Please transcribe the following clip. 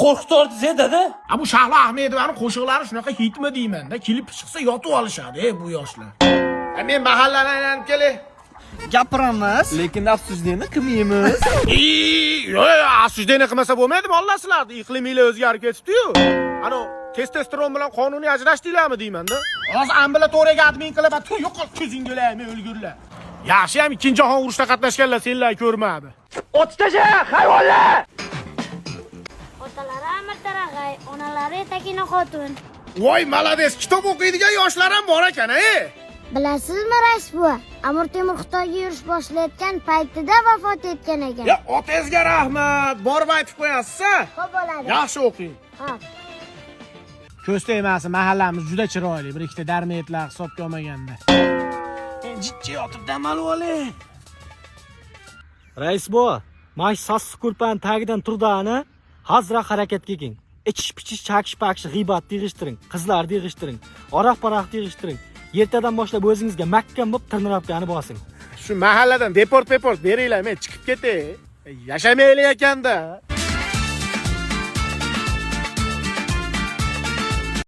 Qo'rqitordi dada. Bu Shahlo Ahmedovaning qo'shiqlari shunaqa hitmi deyman-da. Kelib chiqsa yotib olishadi bu yoshlar. Men mahallani aylanib kelay. Gapiramiz, lekin afsuslikni qilmaymiz. Afsuslikni qilmasa bo'lmaydimi? Alloh sizlarni iqliminglar o'zgarib ketibdi-yu. Ana testosteron bilan qonuniy ajrashdinglarmi deyman-da. Hozir ambulatoriyaga admin qilib, yo'qol ko'zingga olaymi o'lgurlar. Yaxshi ham ikkinchi jahon urushida qatnashganlar senlar ko'rmadi. Otishtaja, hayvonlar! Otalari Amir Tarag'ay, onalari Takina Xotun. Voy, malades, kitob o'qiydigan yoshlar ham bor ekan-a. Bilasizmi, rais buva? Amir Temur Xitoyga yurish boshlayotgan paytida vafot etgan ekan. Ya, otangizga rahmat. Borib aytib qo'yasiz-a? Xo'p bo'ladi. Yaxshi o'qing. Ha. Ko'z tegmasin, mahallamiz juda chiroyli. Bir ikkita darmetlar hisobga olmaganda. Jiddiy yotib dam olib olay. Rais bova, mash sassiq ko'rpaning tagidan turdi-ani, hazra harakatga kelin. Ichish-pichish, chakish-pakish, g'iybat yig'ishtiring, qizlarni yig'ishtiring, oraq-paraq yig'ishtiring. Ertadan boshlab o'zingizga mahkam bo'lib tirnirabgani bosing. Shu mahalladan deport beringlar, men chiqib ketay. Yashamaylik ekanda.